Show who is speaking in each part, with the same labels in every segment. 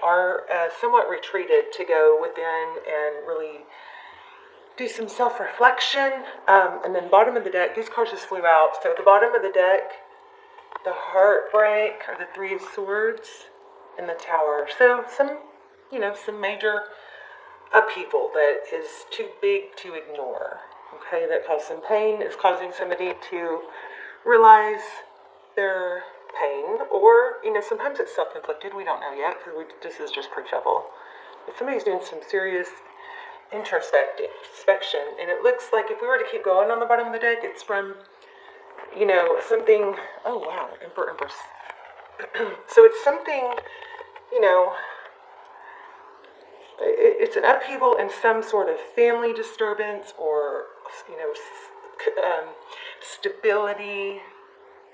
Speaker 1: are somewhat retreated to go within and really do some self-reflection. And then bottom of the deck, these cards just flew out. So the bottom of the deck, the Heartbreak, or the Three of Swords, and the Tower. So some major upheaval that is too big to ignore. Okay, that caused some pain. It's causing somebody to realize their pain, or sometimes it's self-inflicted. We don't know yet because this is just pre-shuffle. If somebody's doing some serious introspection, and it looks like if we were to keep going on the bottom of the deck, it's from something. Oh wow, Empress. So it's something, it's an upheaval in some sort of family disturbance, or stability,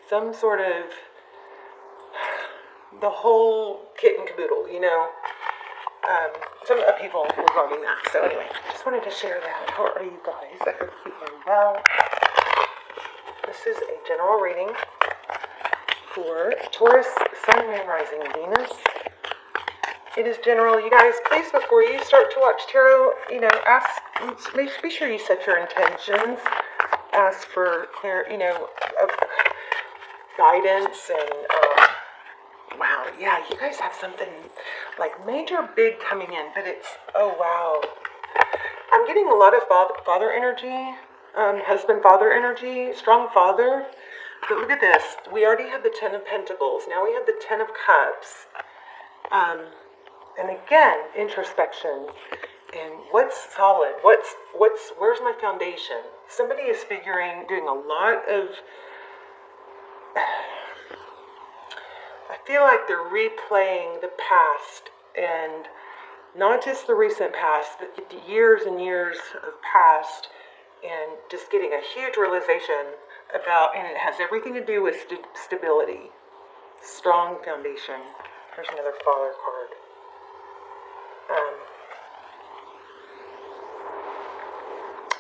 Speaker 1: some sort of the whole kit and caboodle, some upheaval regarding that. So anyway, just wanted to share that. How are you guys? I hope you are well. This is a general reading for Taurus, Sun, Moon, Rising, Venus. It is general. You guys, please, before you start to watch tarot, be sure you set your intentions. Ask for clear, guidance, and wow, yeah, you guys have something like major big coming in, but it's, oh wow. I'm getting a lot of father energy, husband-father energy, strong father. But look at this. We already have the Ten of Pentacles. Now we have the Ten of Cups. And again, introspection. And what's solid? Where's my foundation? Somebody is doing a lot of, I feel like they're replaying the past, and not just the recent past, but the years and years of past, and just getting a huge realization about, and it has everything to do with stability, strong foundation. There's another Father card.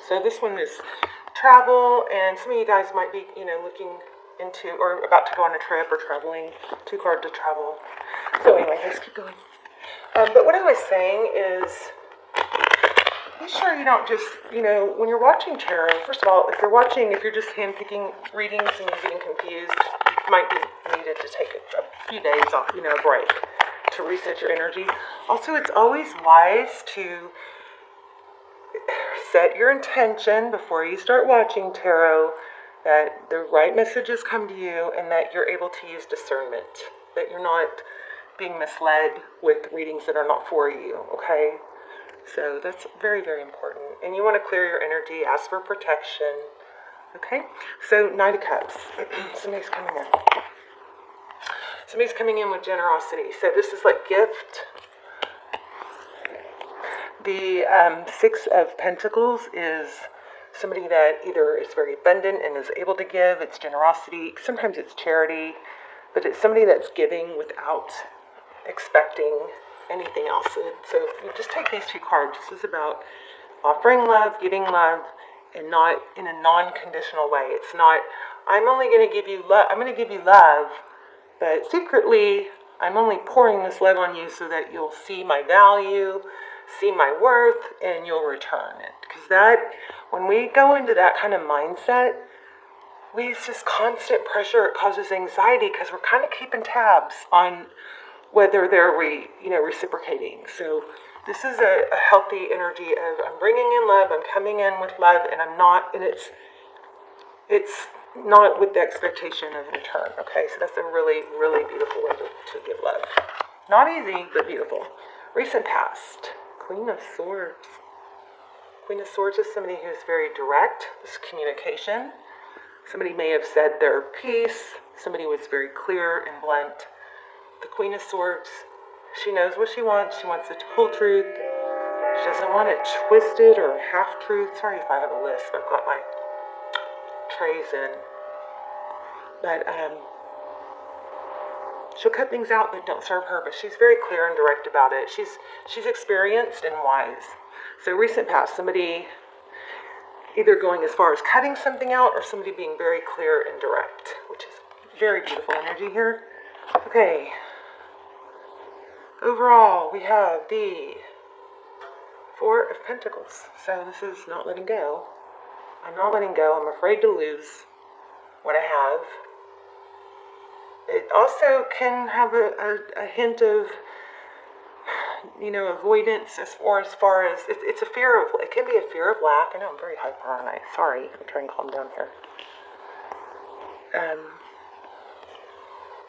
Speaker 1: So this one is travel, and some of you guys might be, looking into or about to go on a trip or traveling. 2 cards to travel. So anyway, let's keep going. But what I was saying is, be sure you don't just, when you're watching tarot, first of all, if you're just handpicking readings and you're getting confused, you might be needed to take a few days off, a break to reset your energy. Also, it's always wise to set your intention before you start watching tarot, that the right messages come to you and that you're able to use discernment, that you're not being misled with readings that are not for you, okay? So that's very, very important. And you want to clear your energy, ask for protection, okay? So Knight of Cups, somebody's coming in. Somebody's coming in with generosity. So this is like gift. The 6 of Pentacles is somebody that either is very abundant and is able to give. It's generosity. Sometimes it's charity, but it's somebody that's giving without expecting anything else. So you just take these 2 cards. This is about offering love, giving love, and not in a non-conditional way. It's not, I'm only going to give you love. I'm going to give you love, but secretly, I'm only pouring this love on you so that you'll see my value, see my worth, and you'll return it. Because that, when we go into that kind of mindset, it's just constant pressure. It causes anxiety because we're kind of keeping tabs on whether they're reciprocating. So this is a healthy energy of, I'm bringing in love, I'm coming in with love, and I'm not, and it's not with the expectation of return. Okay, so that's a really, really beautiful way to give love. Not easy, but beautiful. Recent past, Queen of Swords. Queen of Swords is somebody who's very direct. This is communication. Somebody may have said their piece. Somebody was very clear and blunt. The Queen of Swords, she knows what she wants. She wants the whole truth. She doesn't want it twisted or half-truth. Sorry if I have a list. I've got my trays in. But she'll cut things out that don't serve her, but she's very clear and direct about it. She's experienced and wise. So recent past, somebody either going as far as cutting something out or somebody being very clear and direct, which is very beautiful energy here. Okay. overall, we have the Four of Pentacles. So this is not letting go. I'm not letting go. I'm afraid to lose what I have. It also can have a hint of, avoidance as far as it's a fear of, it can be a fear of lack. I know I'm very hyper, aren't I? Sorry, I'm trying to calm down here.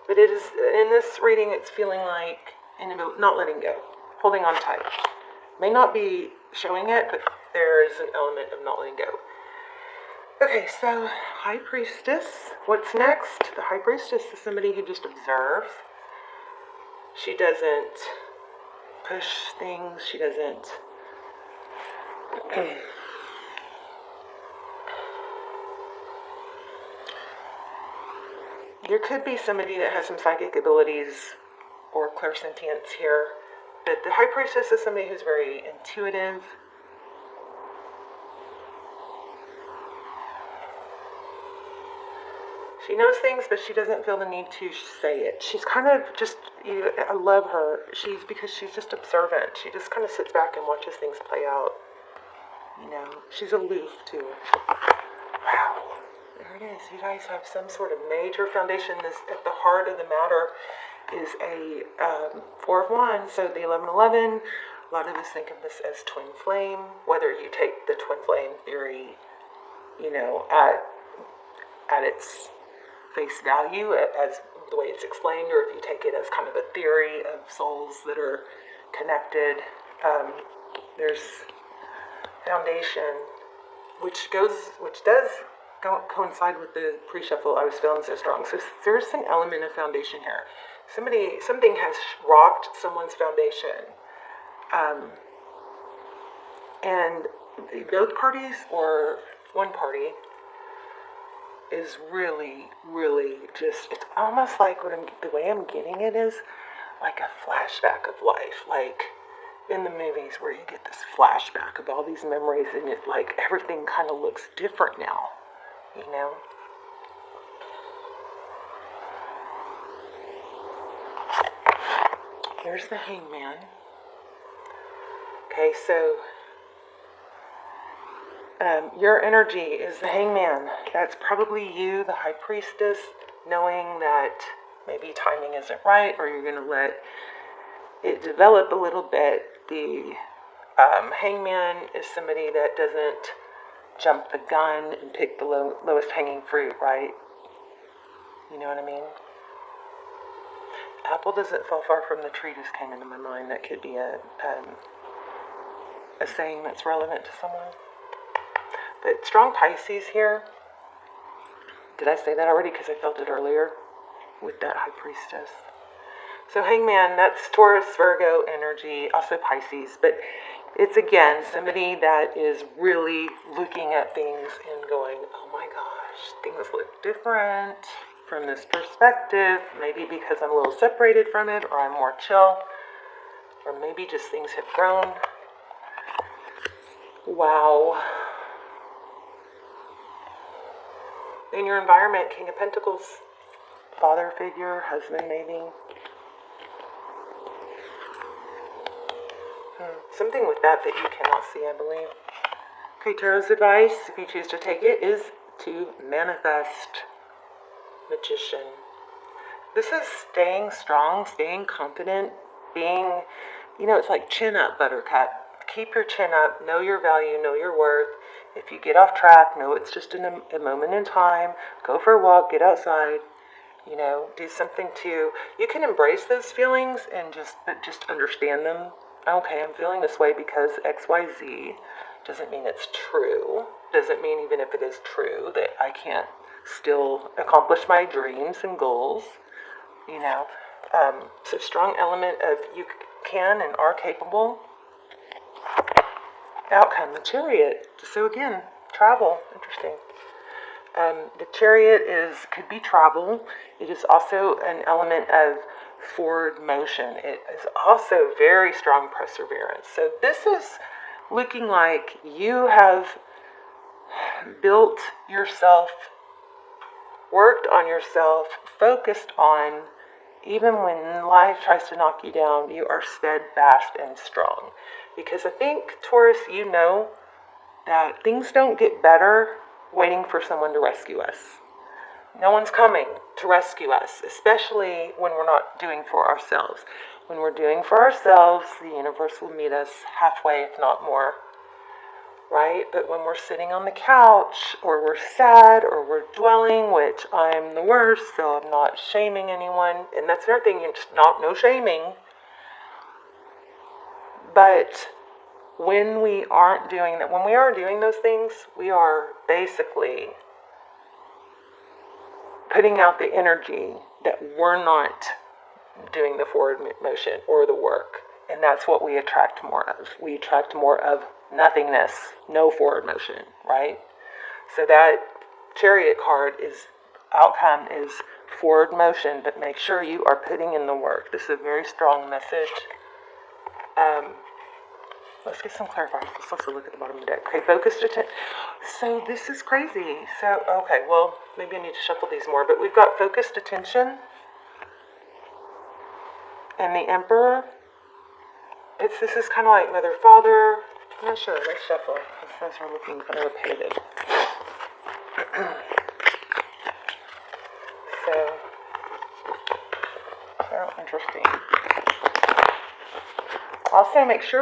Speaker 1: But it is, in this reading, it's feeling like not letting go, holding on tight. May not be showing it, but there is an element of not letting go. Okay, so High Priestess. What's next? The High Priestess is somebody who just observes. She doesn't push things. She doesn't... There could be somebody that has some psychic abilities or clairsentience here. But the High Priestess is somebody who's very intuitive. She knows things, but she doesn't feel the need to say it. She's kind of just, I love her. Because she's just observant. She just kind of sits back and watches things play out. She's aloof too. Wow. There it is. You guys have some sort of major foundation. This, at the heart of the matter, is a Four of Wands. So the 1111, a lot of us think of this as twin flame. Whether you take the twin flame theory, at its face value, as the way it's explained, or if you take it as kind of a theory of souls that are connected, there's foundation, which does coincide with the pre-shuffle I was feeling so strong. So there's an element of foundation here. Something has rocked someone's foundation, and both parties or one party is really, really just, it's almost like the way I'm getting it is like a flashback of life, like in the movies where you get this flashback of all these memories, and it's like everything kind of looks different now, Here's the Hangman. Okay, so your energy is the Hangman. That's probably you, the High Priestess, knowing that maybe timing isn't right, or you're going to let it develop a little bit. The Hangman is somebody that doesn't jump the gun and pick the lowest hanging fruit, right? You know what I mean? Apple doesn't fall far from the tree just came into my mind. That could be a saying that's relevant to someone. But strong Pisces here. Did I say that already? Because I felt it earlier with that High Priestess. So Hangman, that's Taurus, Virgo energy, also Pisces. But it's, again, somebody that is really looking at things and going, oh my gosh, things look different from this perspective. Maybe because I'm a little separated from it, or I'm more chill. Or maybe just things have grown. Wow. In your environment, King of Pentacles, father figure, husband maybe. Something with that you cannot see, I believe. Okay, Tarot's advice, if you choose to take it, is to manifest. Magician. This is staying strong, staying confident, being, it's like chin up, buttercup. Keep your chin up, know your value, know your worth. If you get off track, know it's just a moment in time. Go for a walk, get outside, do something you can embrace those feelings and just understand them. Okay, I'm feeling this way because XYZ. Doesn't mean it's true. Doesn't mean even if it is true that I can't still accomplish my dreams and goals. So strong element of you can and are capable. Outcome, the Chariot. So again, travel. Interesting. The Chariot could be travel. It is also an element of forward motion. It is also very strong perseverance. So this is looking like you have built yourself, worked on yourself, focused on even when life tries to knock you down, you are steadfast and strong. Because I think, Taurus, you know that things don't get better waiting for someone to rescue us. No one's coming to rescue us, especially when we're not doing for ourselves. When we're doing for ourselves, the universe will meet us halfway, if not more. Right? But when we're sitting on the couch, or we're sad, or we're dwelling, which I'm the worst, so I'm not shaming anyone, and that's another thing, it's not no shaming. But when we aren't doing that, when we are doing those things, we are basically putting out the energy that we're not doing the forward motion or the work. And that's what we attract more of. We attract more of nothingness, no forward motion, right? So that Chariot card outcome is forward motion, but make sure you are putting in the work. This is a very strong message. Let's get some clarifiers. Let's also look at the bottom of the deck. Okay, focused attention. So this is crazy. So, okay, well, maybe I need to shuffle these more, but we've got focused attention and the Emperor. This is kind of like Mother, Father. I'm not sure. Let's shuffle. Those are looking kind of repetitive. So interesting. Also, make sure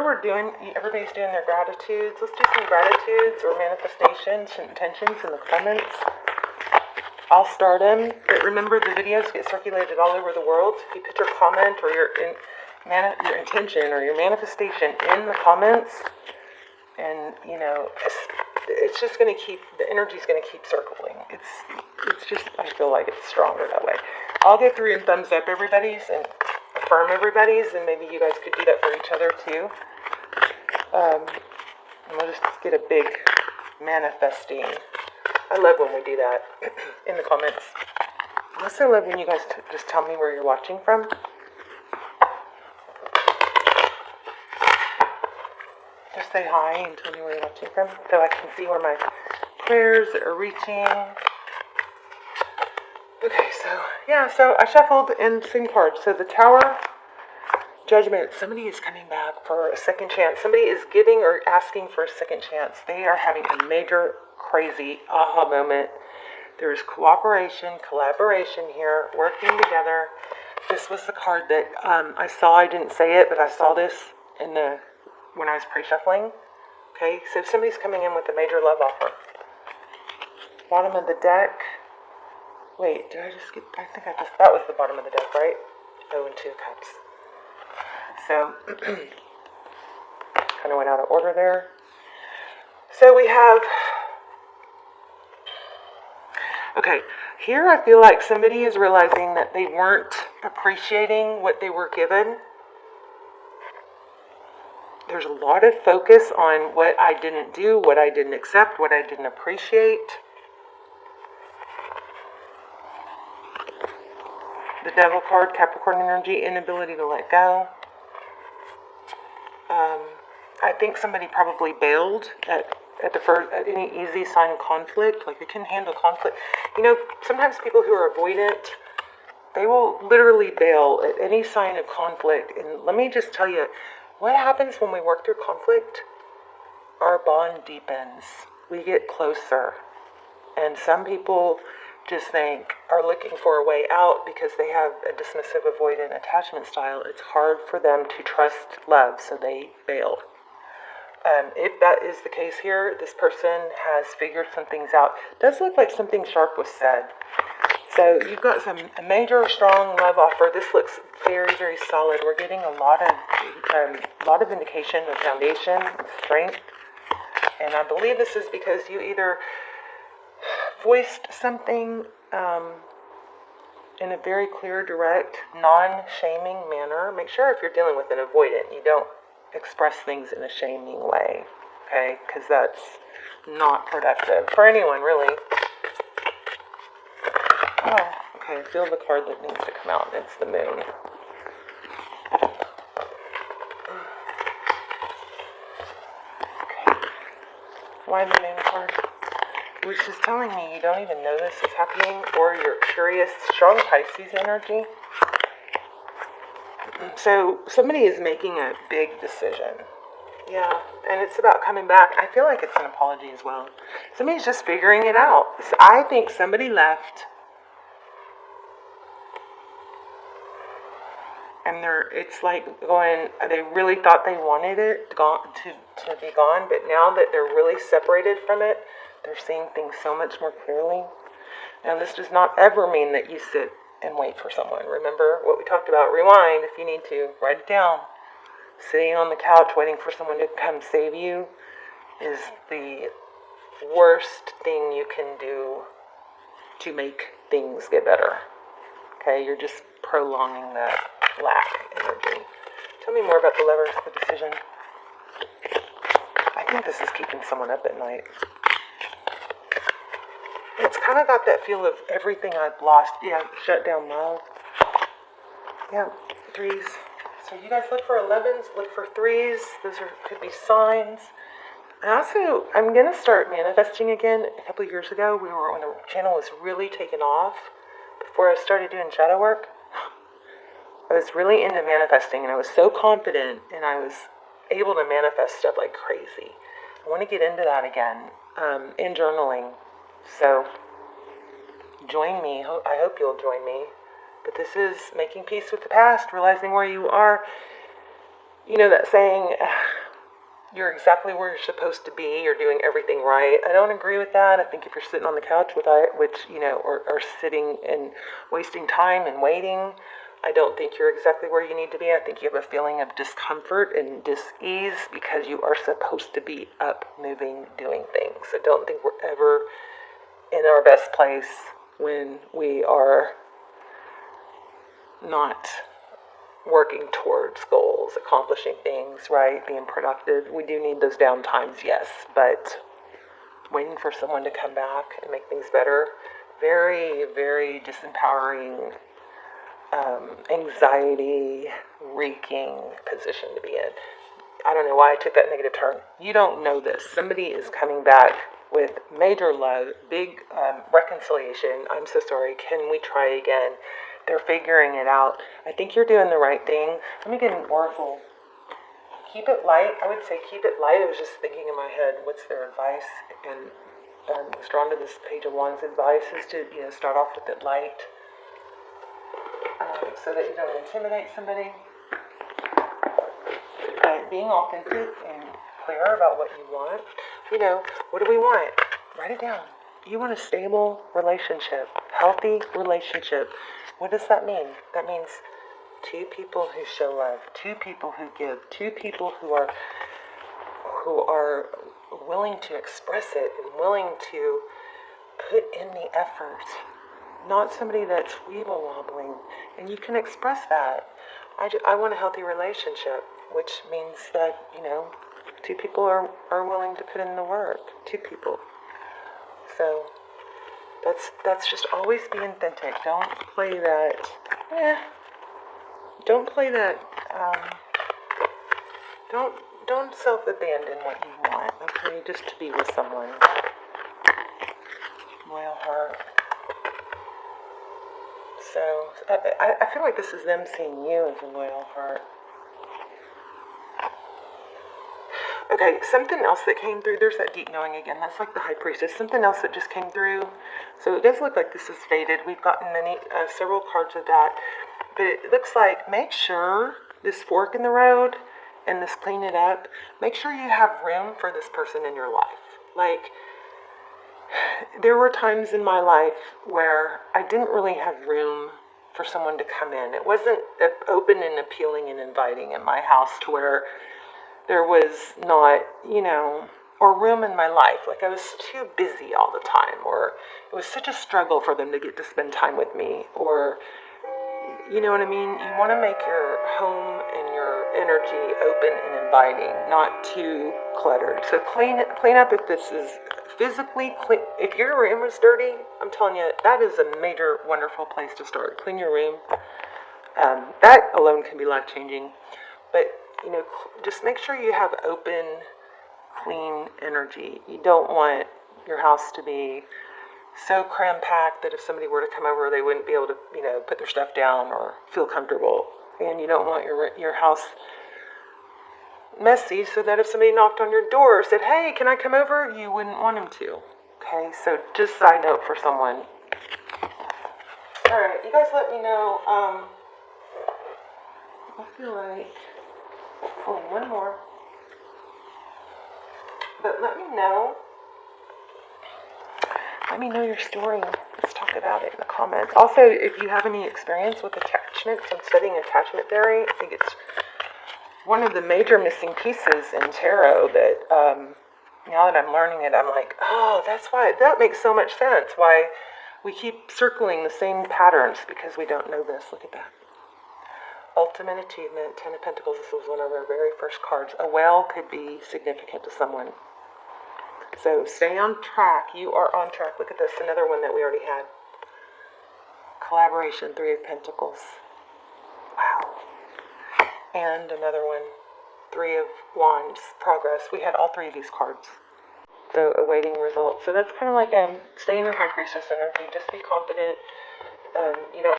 Speaker 1: everybody's doing their gratitudes. Let's do some gratitudes or manifestations and intentions in the comments. I'll start them, but remember the videos get circulated all over the world. If you put your comment or your intention or your manifestation in the comments, and it's just going to keep, the energy's going to keep circling. It's just, I feel like it's stronger that way. I'll go through and thumbs up everybody's and affirm everybody's, and maybe you guys could do that for each other too. And we'll just get a big manifesting. I love when we do that in the comments. I also love when you guys just tell me where you're watching from. Just say hi and tell me where you're watching from so I can see where my prayers are reaching. Okay, so I shuffled in the same card. So the Tower, Judgment, somebody is coming back for a second chance. Somebody is giving or asking for a second chance. They are having a major, crazy aha moment. There is cooperation, collaboration here, working together. This was the card that I saw. I didn't say it, but I saw this when I was pre-shuffling. Okay, so if somebody's coming in with a major love offer. Bottom of the deck. Wait, that was the bottom of the deck, right? Oh, and 2 cups. So, kind of went out of order there. So we have, okay, here I feel like somebody is realizing that they weren't appreciating what they were given. There's a lot of focus on what I didn't do, what I didn't accept, what I didn't appreciate. The Devil card, Capricorn energy, inability to let go. I think somebody probably bailed at any easy sign of conflict. Like, they couldn't handle conflict. Sometimes people who are avoidant, they will literally bail at any sign of conflict. And let me just tell you, what happens when we work through conflict? Our bond deepens. We get closer. And some people just are looking for a way out because they have a dismissive, avoidant attachment style. It's hard for them to trust love, so they bail. If that is the case here, this person has figured some things out. It does look like something sharp was said. So you've got a major, strong love offer. This looks very, very solid. We're getting a lot of indication of foundation, strength. And I believe this is because you either voiced something in a very clear, direct, non-shaming manner. Make sure if you're dealing with an avoidant, you don't express things in a shaming way, okay? Because that's not productive for anyone, really. Oh, okay, I feel the card that needs to come out. It's the Moon. Okay. Why the Moon card? Which is telling me you don't even know this is happening, or you're curious. Strong Pisces energy. So somebody is making a big decision. Yeah, and it's about coming back. I feel like it's an apology as well. Somebody's just figuring it out. So I think somebody left, and it's like going. They really thought they wanted it to be gone, but now that they're really separated from it, they're seeing things so much more clearly. Now, this does not ever mean that you sit and wait for someone. Remember what we talked about? Rewind if you need to. Write it down. Sitting on the couch waiting for someone to come save you is the worst thing you can do to make things get better. Okay, you're just prolonging that lack energy. Tell me more about the Lovers, the decision. I think this is keeping someone up at night. It's kind of got that feel of everything I've lost. Yeah, shut down love. Yeah, threes. So you guys look for 11s, look for threes. Those could be signs. I'm going to start manifesting again. A couple of years ago, when the channel was really taken off, before I started doing shadow work, I was really into manifesting, and I was so confident, and I was able to manifest stuff like crazy. I want to get into that again, in journaling. So join me. I hope you'll join me. But this is making peace with the past, realizing where you are. You know that saying, you're exactly where you're supposed to be, you're doing everything right. I don't agree with that. I think if you're sitting on the couch or sitting and wasting time and waiting, I don't think you're exactly where you need to be. I think you have a feeling of discomfort and dis-ease because you are supposed to be up, moving, doing things. So don't think we're ever in our best place when we are not working towards goals, accomplishing things, right? Being productive. We do need those down times, yes, but waiting for someone to come back and make things better, very, very disempowering, anxiety-wreaking position to be in. I don't know why I took that negative turn. You don't know this. Somebody is coming back with major love, big reconciliation. I'm so sorry. Can we try again? They're figuring it out. I think you're doing the right thing. Let me get an oracle. Keep it light. I would say keep it light. I was just thinking in my head, what's their advice? And I was drawn to this Page of Wands. Advice is to start off with it light, so that you don't intimidate somebody. Being authentic and clear about what you want. What do we want? Write it down. You want a stable relationship, healthy relationship. What does that mean? That means two people who show love, two people who give, two people who are willing to express it and willing to put in the effort. Not somebody that's weeble-wobbling. And you can express that. I want a healthy relationship, which means that, two people are willing to put in the work. Two people. So that's just always be authentic. Don't play that. Don't play that. Don't self-abandon what you want. Okay, just to be with someone. Loyal heart. So I feel like this is them seeing you as a loyal heart. Okay, something else that came through. There's that deep knowing again. That's like the High Priestess. Something else that just came through. So it does look like this is faded. We've gotten several cards of that. But it looks like, make sure this fork in the road and this clean it up, make sure you have room for this person in your life. Like, there were times in my life where I didn't really have room for someone to come in. It wasn't open and appealing and inviting in my house to where there was not, or room in my life. Like I was too busy all the time, or it was such a struggle for them to get to spend time with me, or, you know what I mean? You want to make your home and your energy open and inviting, not too cluttered. So clean up if this is physically clean. If your room is dirty, I'm telling you, that is a major, wonderful place to start. Clean your room. That alone can be life-changing. But, just make sure you have open, clean energy. You don't want your house to be so cram-packed that if somebody were to come over, they wouldn't be able to, put their stuff down or feel comfortable. And you don't want your house messy, so that if somebody knocked on your door or said, hey, can I come over, you wouldn't want them to. Okay, so just side note for someone. Alright, you guys let me know. I feel like one more. But let me know. Let me know your story. Let's talk about it in the comments. Also, if you have any experience with attachments and studying attachment theory, I think it's one of the major missing pieces in tarot that now that I'm learning it, I'm like, oh, that's why, that makes so much sense. Why we keep circling the same patterns, because we don't know this. Look at that. Ultimate achievement, 10 of Pentacles. This was one of our very first cards. A whale could be significant to someone. So stay on track. You are on track. Look at this, another one that we already had. Collaboration, 3 of Pentacles. Wow. And another one, 3 of Wands, progress. We had all 3 of these cards. So awaiting results. So that's kind of like stay in your high priestess energy. Just be confident. You don't